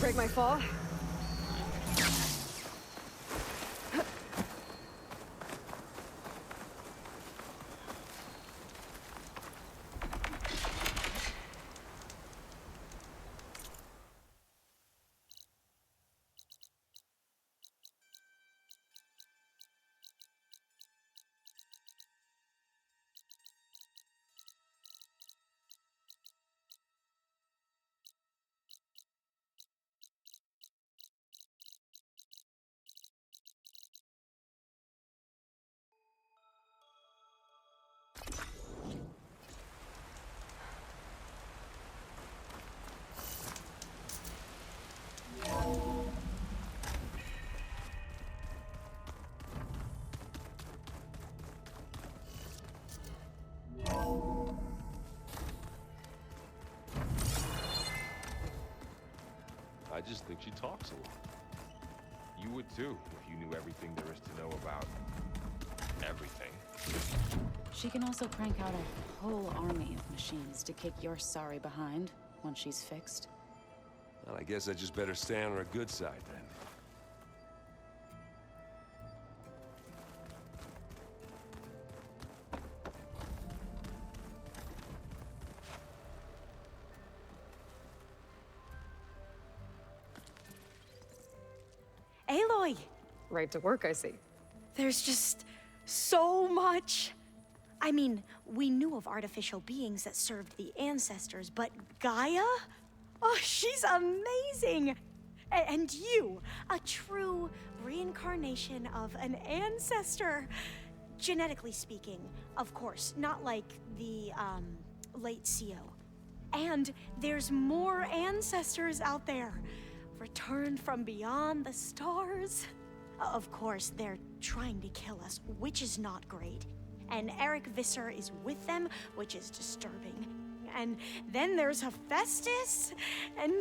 break my fall. I just think she talks a lot. You would too, if you knew everything there is to know about everything. She can also crank out a whole army of machines to kick your sorry behind once she's fixed. Well, I guess I just better stay on her good side then. Aloy! Right to work, I see. There's just so much. I mean, we knew of artificial beings that served the ancestors, but Gaia? Oh, she's amazing! And you, a true reincarnation of an ancestor. Genetically speaking, of course, not like the, late CO. And there's more ancestors out there. Returned from beyond the stars. Of course, they're trying to kill us, which is not great. And Eric Visser is with them, which is disturbing. And then there's HEPHAESTUS, and...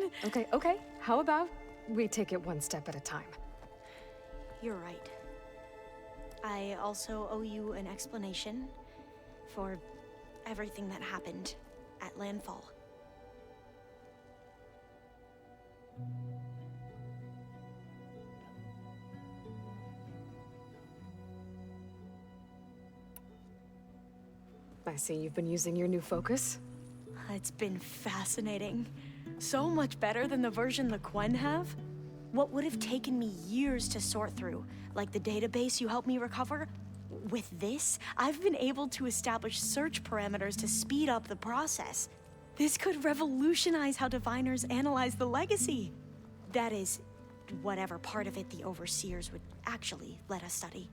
Okay. How about we take it one step at a time? You're right. I also owe you an explanation for everything that happened at Landfall. I see you've been using your new focus. It's been fascinating. So much better than the version the Quen have. What would have taken me years to sort through, like the database you helped me recover, with this, I've been able to establish search parameters to speed up the process. This could revolutionize how diviners analyze the legacy. That is, whatever part of it the overseers would actually let us study.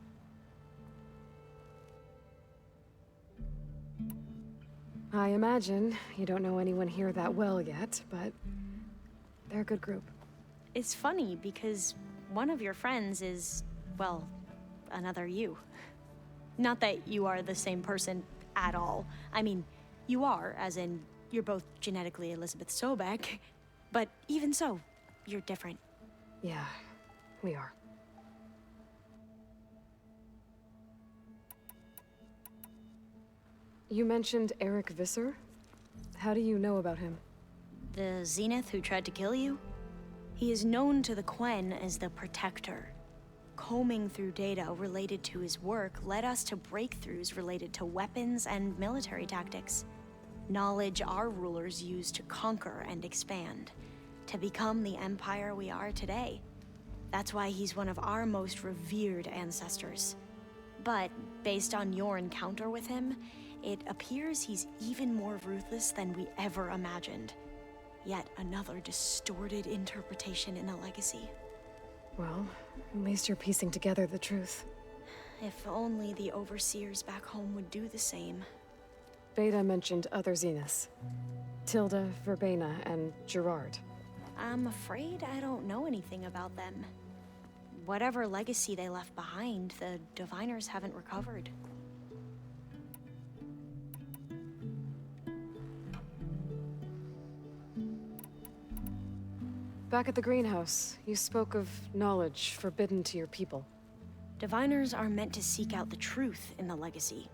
I imagine you don't know anyone here that well yet, but they're a good group. It's funny because one of your friends is, well, another you. Not that you are the same person at all. I mean, you are, as in, you're both genetically Elizabeth Sobek, but even so, you're different. Yeah, we are. You mentioned Eric Visser? How do you know about him? The Zenith who tried to kill you? He is known to the Quen as the Protector. Combing through data related to his work led us to breakthroughs related to weapons and military tactics. Knowledge our rulers used to conquer and expand, to become the empire we are today. That's why he's one of our most revered ancestors. But based on your encounter with him, it appears he's even more ruthless than we ever imagined. Yet another distorted interpretation in the legacy. Well, at least you're piecing together the truth. If only the overseers back home would do the same. Beta mentioned other Zeniths. Tilda, Verbena, and Gerard. I'm afraid I don't know anything about them. Whatever legacy they left behind, the diviners haven't recovered. Back at the greenhouse, you spoke of knowledge forbidden to your people. Diviners are meant to seek out the truth in the legacy.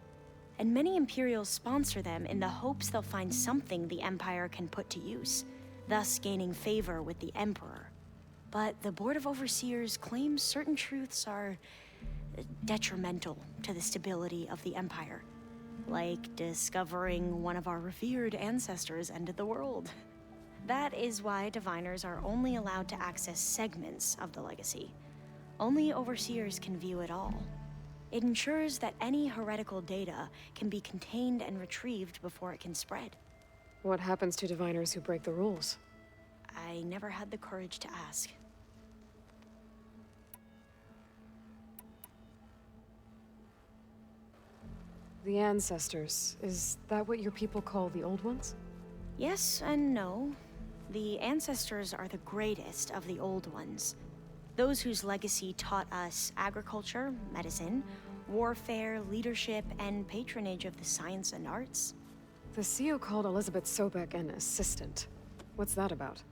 And many Imperials sponsor them in the hopes they'll find something the Empire can put to use, thus gaining favor with the Emperor. but the Board of Overseers claims certain truths are detrimental to the stability of the Empire. Like discovering one of our revered ancestors ended the world. That is why diviners are only allowed to access segments of the legacy. Only Overseers can view it all. It ensures that any heretical data can be contained and retrieved before it can spread. What happens to diviners who break the rules? I never had the courage to ask. The ancestors, is that what your people call the old ones? Yes and no. The ancestors are the greatest of the old ones. Those whose legacy taught us agriculture, medicine, warfare, leadership, and patronage of the science and arts. The CEO called Elizabeth Sobek an assistant. What's that about?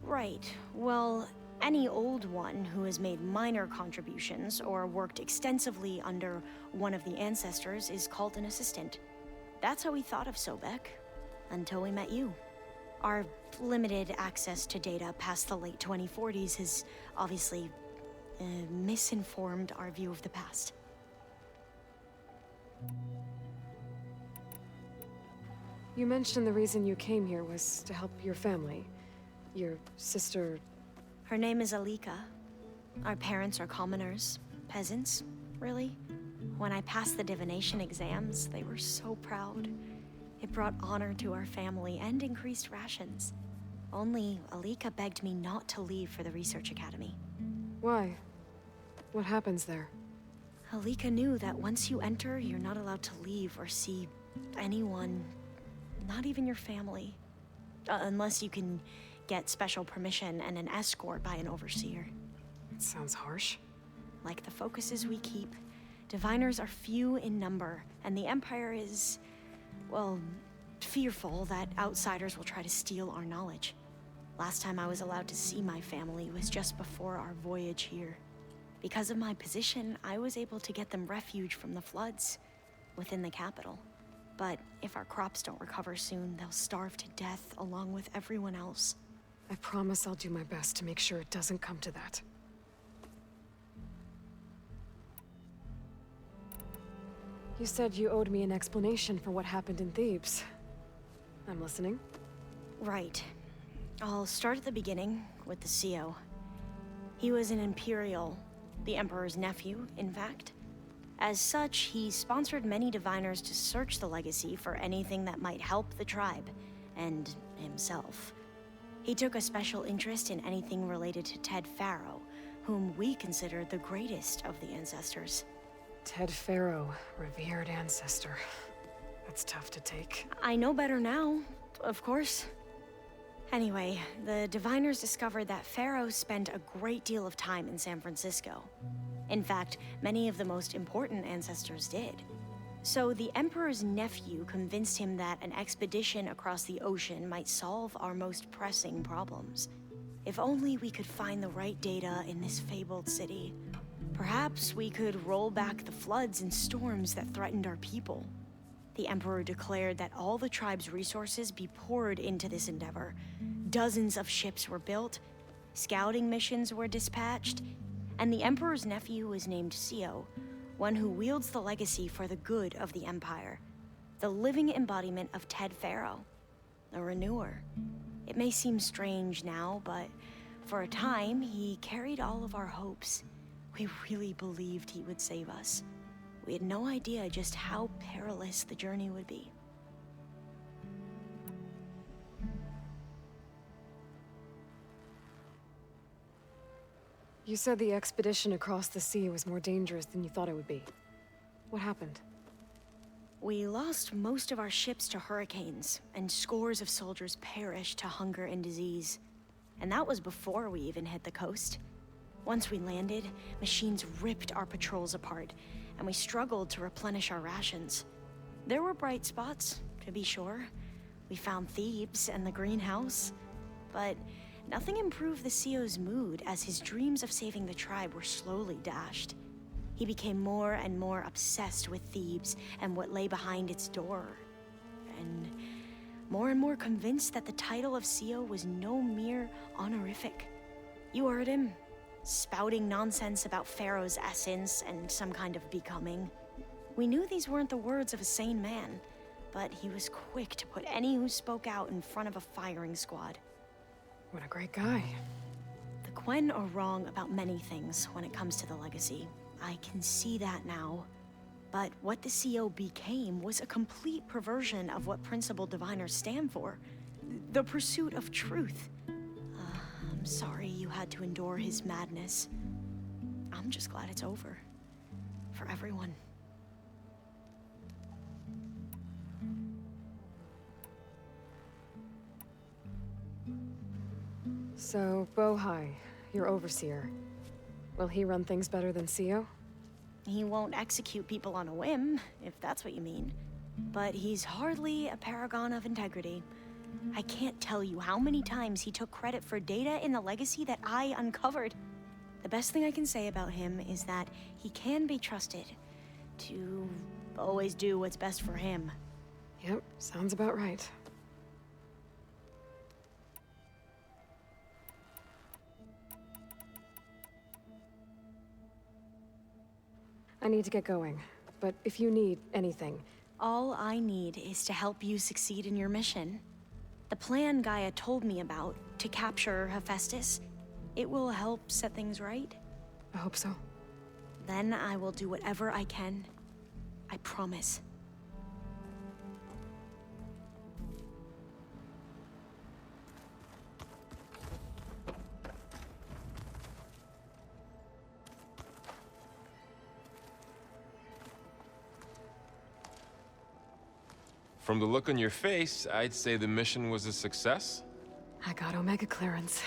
Right. Well, any old one who has made minor contributions or worked extensively under one of the ancestors is called an assistant. That's how we thought of Sobek, until we met you. Our limited access to data past the late 2040s has obviously misinformed our view of the past. You mentioned the reason you came here was to help your family. Your sister... Her name is Alika. Our parents are commoners, peasants, really. When I passed the divination exams, they were so proud. It brought honor to our family and increased rations. Only Alika begged me not to leave for the research academy. Why? What happens there? Alika knew that once you enter, you're not allowed to leave or see anyone, not even your family. Unless you can get special permission and an escort by an overseer. It sounds harsh. Like the focuses we keep, diviners are few in number, and the Empire is, well, fearful that outsiders will try to steal our knowledge. Last time I was allowed to see my family was just before our voyage here. Because of my position, I was able to get them refuge from the floods within the capital. But if our crops don't recover soon, they'll starve to death along with everyone else. I promise I'll do my best to make sure it doesn't come to that. You said you owed me an explanation for what happened in Thebes. I'm listening. Right. I'll start at the beginning with the CEO. He was an Imperial, the Emperor's nephew, in fact. As such, he sponsored many diviners to search the legacy for anything that might help the tribe, and himself. He took a special interest in anything related to Ted Faro, whom we consider the greatest of the ancestors. Ted Faro, revered ancestor. That's tough to take. I know better now, of course. Anyway, the diviners discovered that Faro spent a great deal of time in San Francisco. In fact, many of the most important ancestors did. So the Emperor's nephew convinced him that an expedition across the ocean might solve our most pressing problems. If only we could find the right data in this fabled city. Perhaps we could roll back the floods and storms that threatened our people. The Emperor declared that all the tribe's resources be poured into this endeavor. Dozens of ships were built, scouting missions were dispatched, and the Emperor's nephew was named CEO, one who wields the legacy for the good of the Empire. The living embodiment of Ted Faro, a renewer. It may seem strange now, but for a time, he carried all of our hopes. We really believed he would save us. We had no idea just how perilous the journey would be. You said the expedition across the sea was more dangerous than you thought it would be. What happened? We lost most of our ships to hurricanes, and scores of soldiers perished to hunger and disease. And that was before we even hit the coast. Once we landed, machines ripped our patrols apart, and we struggled to replenish our rations. There were bright spots, to be sure. We found Thebes and the greenhouse, but nothing improved the CEO's mood as his dreams of saving the tribe were slowly dashed. He became more and more obsessed with Thebes and what lay behind its door, and more convinced that the title of CEO was no mere honorific. You heard him. Spouting nonsense about Pharaoh's essence and some kind of becoming. We knew these weren't the words of a sane man, but he was quick to put any who spoke out in front of a firing squad. What a great guy. The Quen are wrong about many things when it comes to the legacy. I can see that now. But what the CO became was a complete perversion of what Principal Diviners stand for. The pursuit of truth. I'm sorry you had to endure his madness. I'm just glad it's over. For everyone. So, Bohai, your overseer. Will he run things better than CO? He won't execute people on a whim, if that's what you mean. But he's hardly a paragon of integrity. I can't tell you how many times he took credit for data in the legacy that I uncovered. The best thing I can say about him is that he can be trusted to always do what's best for him. Yep, sounds about right. I need to get going, but if you need anything... All I need is to help you succeed in your mission. The plan Gaia told me about, to capture Hephaestus, it will help set things right. I hope so. Then I will do whatever I can. I promise. From the look on your face, I'd say the mission was a success. I got Omega clearance.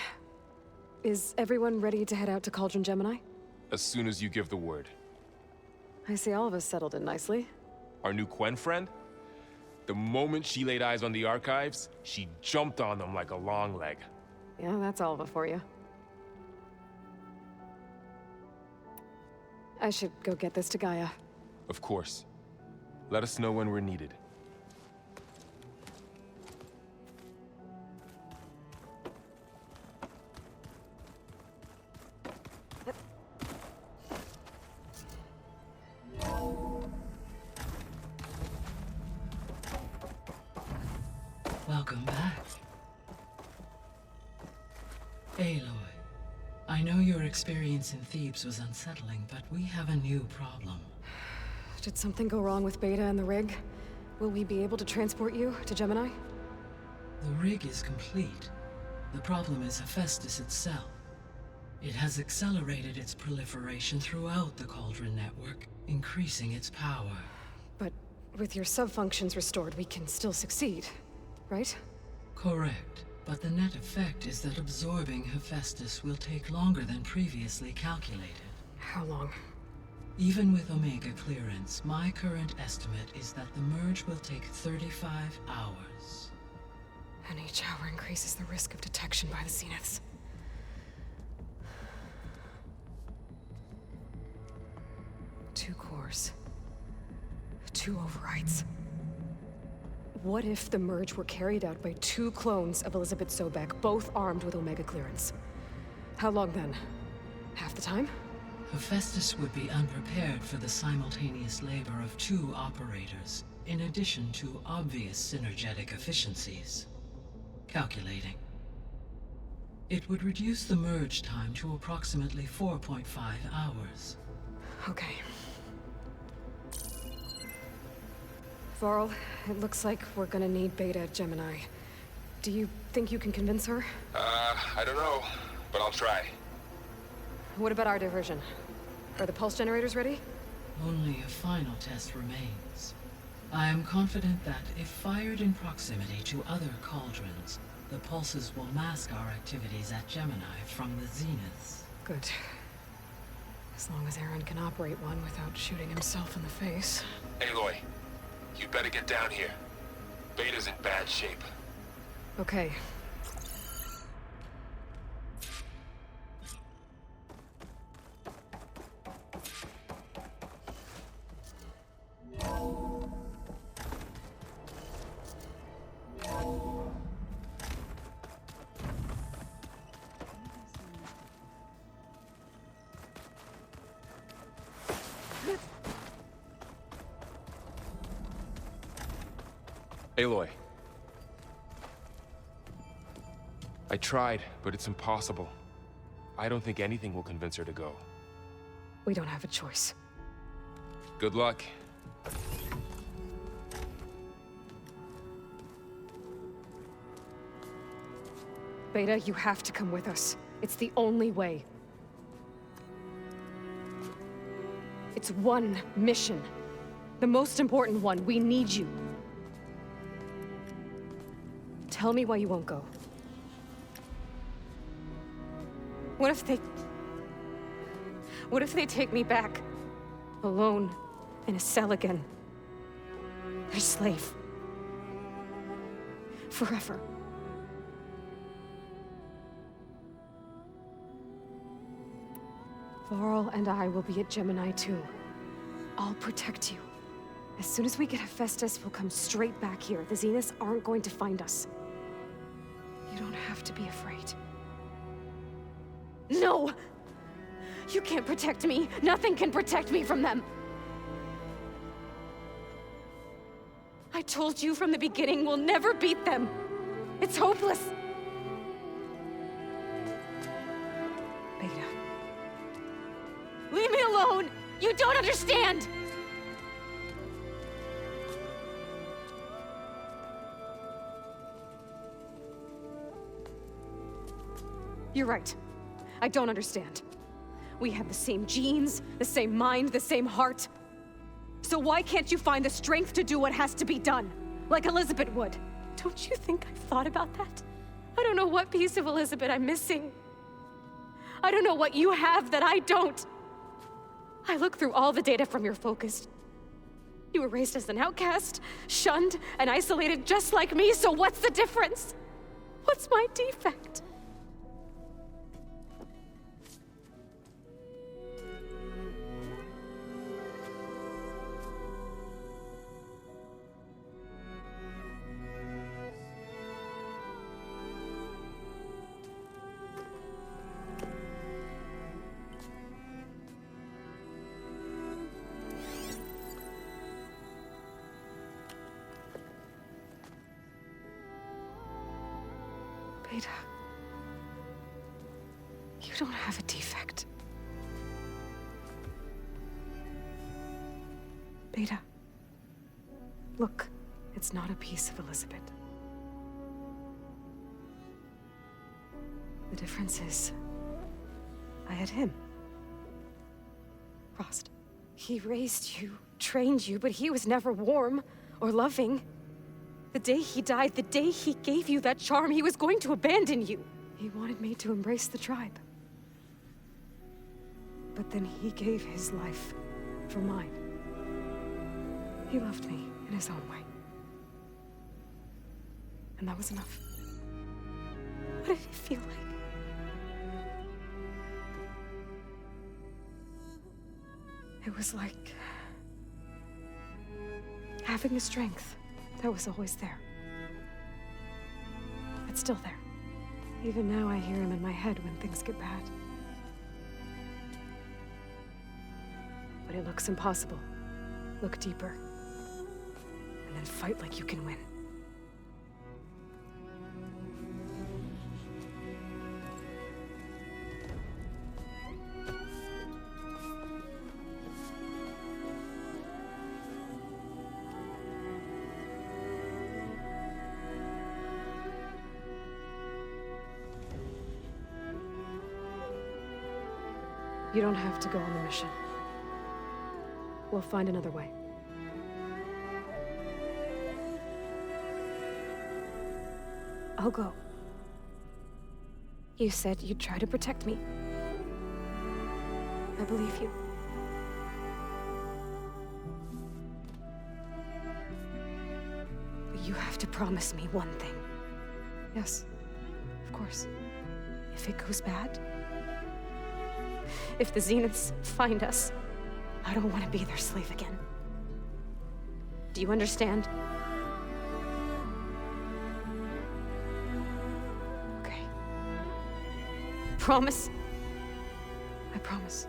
Is everyone ready to head out to Cauldron Gemini? As soon as you give the word. I see all of us settled in nicely. Our new Quen friend? The moment she laid eyes on the archives, she jumped on them like a long leg. Yeah, that's all of it for you. I should go get this to Gaia. Of course. Let us know when we're needed. Welcome back. Aloy, I know your experience in Thebes was unsettling, but we have a new problem. Did something go wrong with Beta and the rig? Will we be able to transport you to Gemini? The rig is complete. The problem is Hephaestus itself. It has accelerated its proliferation throughout the Cauldron network, increasing its power. But with your sub-functions restored, we can still succeed, right? Correct. But the net effect is that absorbing Hephaestus will take longer than previously calculated. How long? Even with Omega clearance, my current estimate is that the merge will take 35 hours. And each hour increases the risk of detection by the Zeniths. Two cores. Two overrides. What if the merge were carried out by two clones of Elizabeth Sobek, both armed with Omega clearance? How long then? Half the time? Hephaestus would be unprepared for the simultaneous labor of two operators, in addition to obvious synergetic efficiencies. Calculating. It would reduce the merge time to approximately 4.5 hours. Okay. Varl, it looks like we're gonna need Beta at Gemini. Do you think you can convince her? I don't know, but I'll try. What about our diversion? Are the pulse generators ready? Only a final test remains. I am confident that if fired in proximity to other cauldrons, the pulses will mask our activities at Gemini from the Zeniths. Good. As long as Aaron can operate one without shooting himself in the face. Aloy, you better get down here. Beta's in bad shape. Okay. Aloy. I tried, but it's impossible. I don't think anything will convince her to go. We don't have a choice. Good luck. Beta, you have to come with us. It's the only way. It's one mission. The most important one. We need you. Tell me why you won't go. What if they take me back? Alone, in a cell again. Their slave. Forever. Varl and I will be at Gemini too. I'll protect you. As soon as we get Hephaestus, we'll come straight back here. The Zeniths aren't going to find us. You don't have to be afraid. No! You can't protect me. Nothing can protect me from them. I told you from the beginning, we'll never beat them. It's hopeless. Beta. Leave me alone! You don't understand! You're right. I don't understand. We have the same genes, the same mind, the same heart. So why can't you find the strength to do what has to be done? Like Elizabeth would. Don't you think I've thought about that? I don't know what piece of Elizabeth I'm missing. I don't know what you have that I don't. I look through all the data from your focus. You were raised as an outcast, shunned, and isolated just like me, so what's the difference? What's my defect? Beta, you don't have a defect. Beta, look, it's not a piece of Elizabeth. The difference is, I had him. Frost. He raised you, trained you, but he was never warm or loving. The day he died, the day he gave you that charm, he was going to abandon you. He wanted me to embrace the tribe. But then he gave his life for mine. He loved me in his own way. And that was enough. What did it feel like? It was like having a strength that was always there. It's still there. Even now I hear him in my head when things get bad. But it looks impossible. Look deeper. And then fight like you can win. You don't have to go on the mission. We'll find another way. I'll go. You said you'd try to protect me. I believe you. But you have to promise me one thing. Yes, of course. If it goes bad, if the Zeniths find us, I don't want to be their slave again. Do you understand? Okay. Promise? I promise.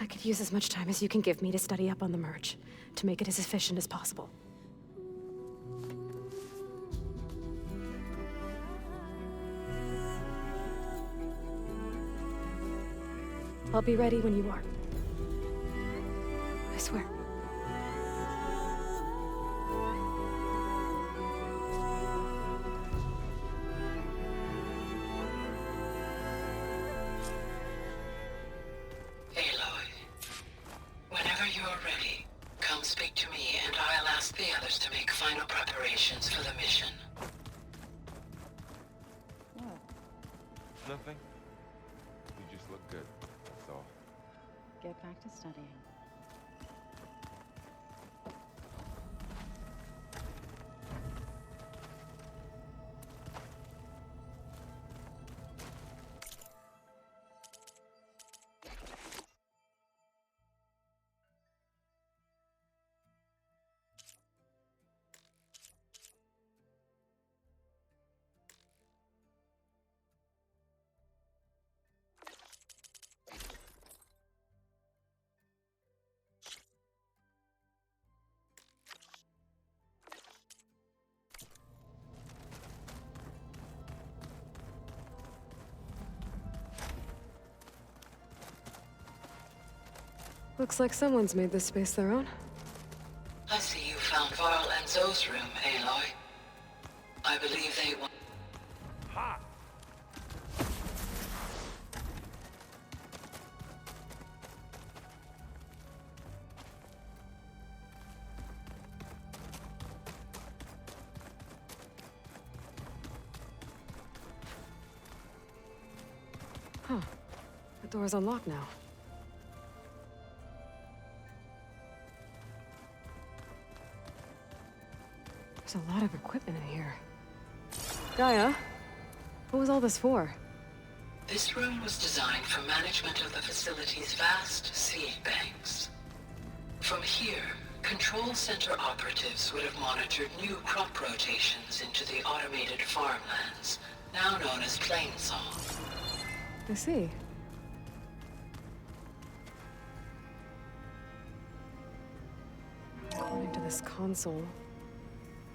I could use as much time as you can give me to study up on the merge, to make it as efficient as possible. I'll be ready when you are. I swear. Aloy, whenever you're ready, come speak to me and I'll ask the others to make final preparations for the mission. What? Nothing. You just look good. That's all. Get back to studying. Looks like someone's made this space their own. I see you found Varl and Zoe's room, Aloy. I believe they want... Ha! Huh. The door's unlocked now. There's a lot of equipment in here. Gaia, what was all this for? This room was designed for management of the facility's vast seed banks. From here, control center operatives would have monitored new crop rotations into the automated farmlands, now known as Plainsong. I see. According to this console,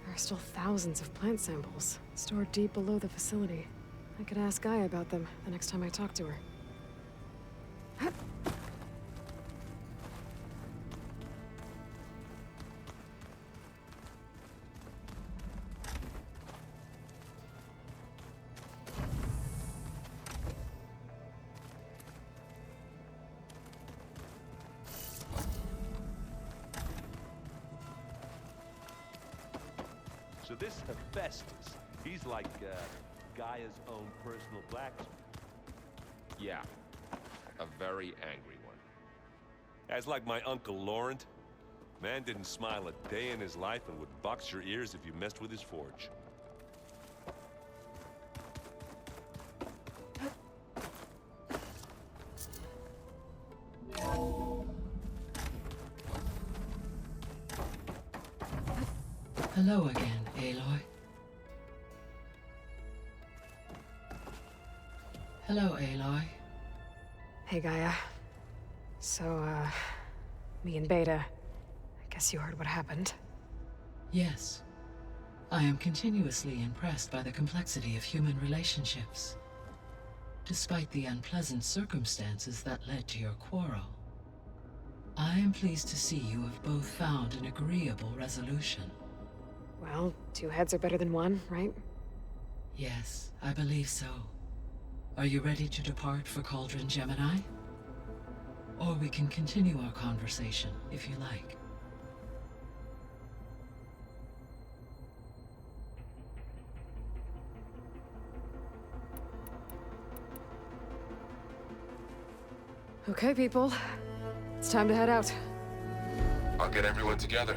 there are still thousands of plant samples stored deep below the facility. I could ask Gaia about them the next time I talk to her. So this HEPHAESTUS, he's like, Gaia's own personal blacksmith. Yeah, a very angry one. As like my Uncle Laurent. Man didn't smile a day in his life and would box your ears if you messed with his forge. Hello again, Aloy. Hello, Aloy. Hey, Gaia. So, me and Beta, I guess you heard what happened. Yes. I am continuously impressed by the complexity of human relationships. Despite the unpleasant circumstances that led to your quarrel, I am pleased to see you have both found an agreeable resolution. Well, two heads are better than one, right? Yes, I believe so. Are you ready to depart for Cauldron Gemini? Or we can continue our conversation, if you like. Okay, people. It's time to head out. I'll get everyone together.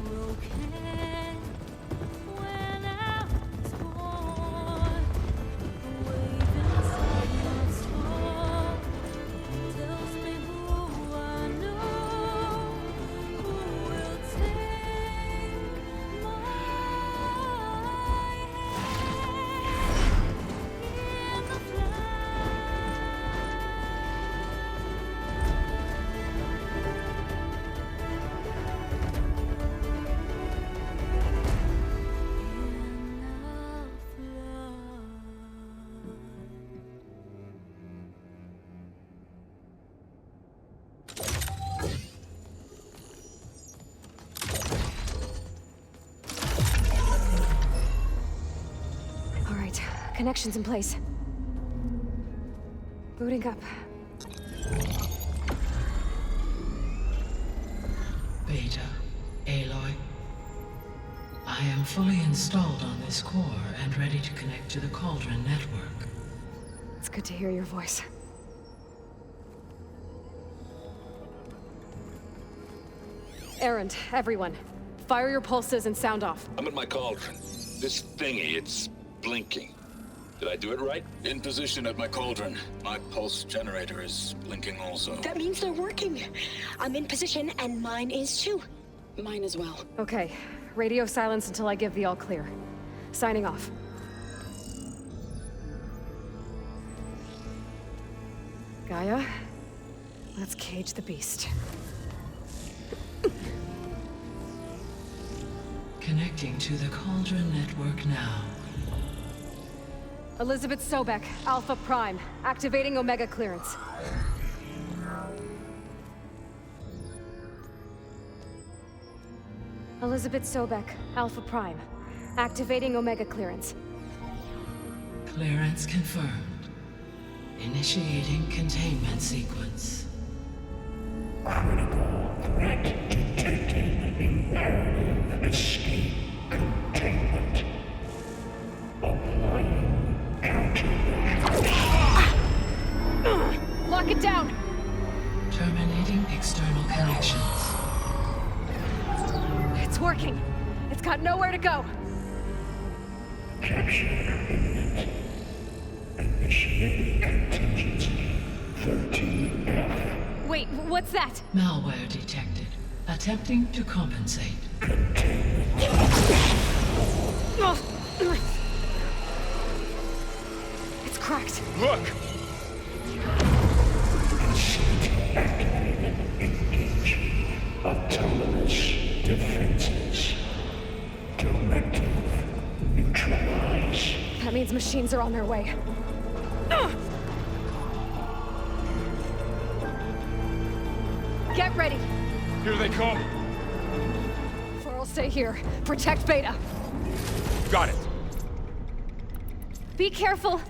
Broken Connections in place. Booting up. Beta, Aloy. I am fully installed on this core and ready to connect to the Cauldron network. It's good to hear your voice. Errand, everyone. Fire your pulses and sound off. I'm at my cauldron. This thingy, it's blinking. Did I do it right? In position at my cauldron. My pulse generator is blinking also. That means they're working. I'm in position, and mine is too. Mine as well. Okay. Radio silence until I give the all clear. Signing off. Gaia, let's cage the beast. Connecting to the Cauldron network now. Elizabeth Sobek, Alpha Prime, activating Omega clearance. Elizabeth Sobek, Alpha Prime, activating Omega clearance. Clearance confirmed. Initiating containment sequence. Critical threat detected. Imperative escape containment. Applying countermeasures. Lock it down! Terminating external connections. It's working. It's got nowhere to go. Capture imminent. Initiating contingency 13F. Wait, what's that? Malware detected. Attempting to compensate. It's cracked. Look! Engaging autonomous defenses. Directive neutralize. That means machines are on their way. Get ready. Here they come! For'll stay here. Protect Beta. Got it! Be careful.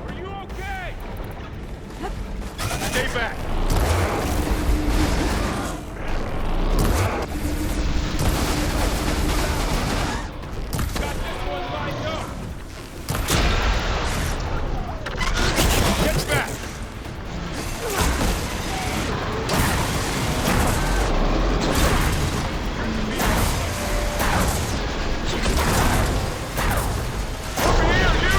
Are you okay? Stay back! Got this one lined up! Get back! Over here, you!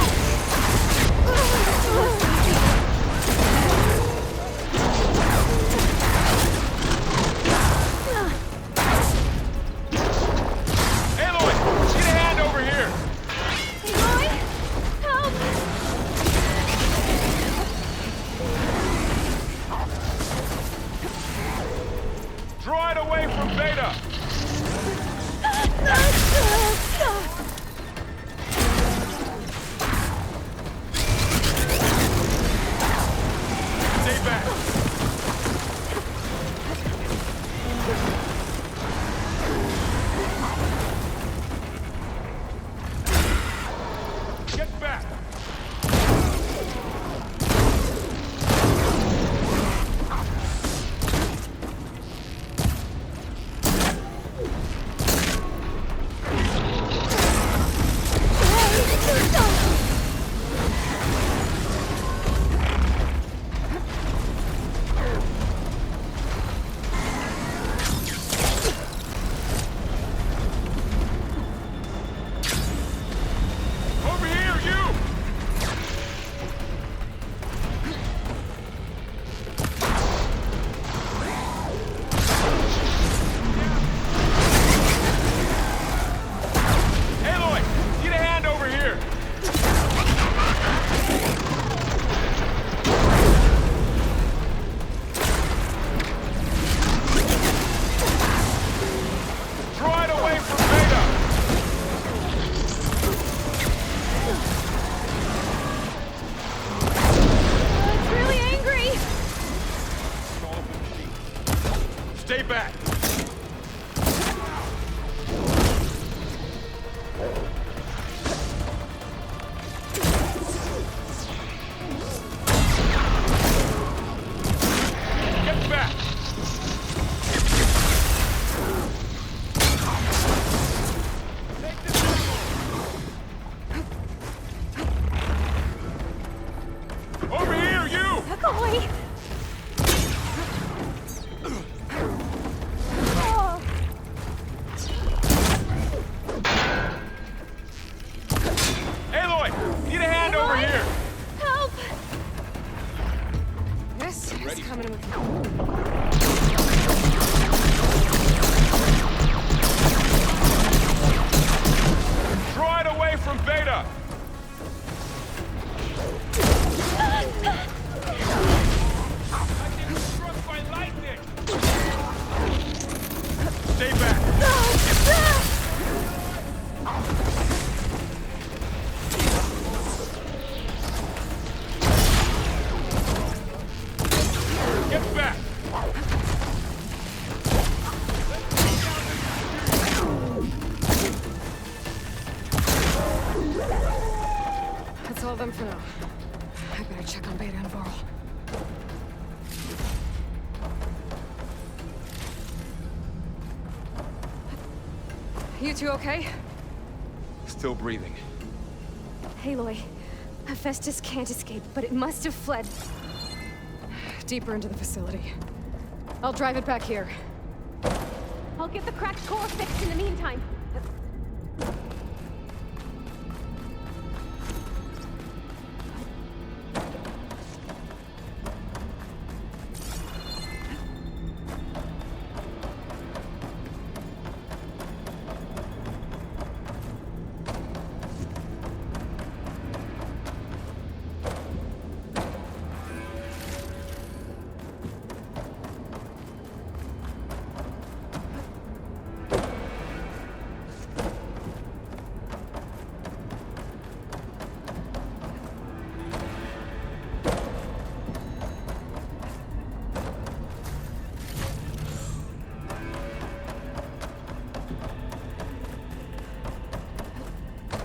Aloy, get a hand over here! Aloy! Help! Draw it away from Beta! Stay back! Get back! Over here, you! here! Help! This is Ready. coming with Draw it away from Beta! I'm getting struck by lightning! Stay back! Get back! That's all of them for now. I better check on Beta and Varl. You two okay? Still breathing. Aloy, HEPHAESTUS can't escape, but it must have fled deeper into the facility. I'll drive it back here. I'll get the cracked core fixed in the meantime.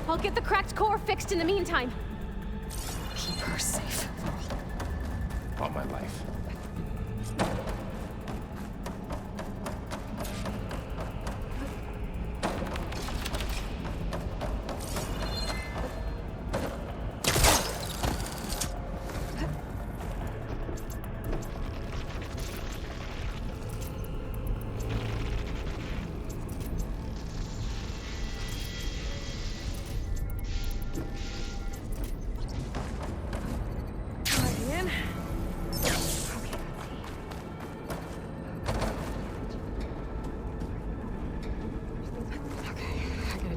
I'll get the cracked core fixed in the meantime. Keep her safe, Varl. On my life.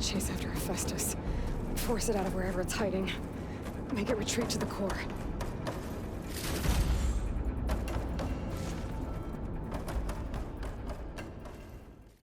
Chase after HEPHAESTUS. Force it out of wherever it's hiding. Make it retreat to the core.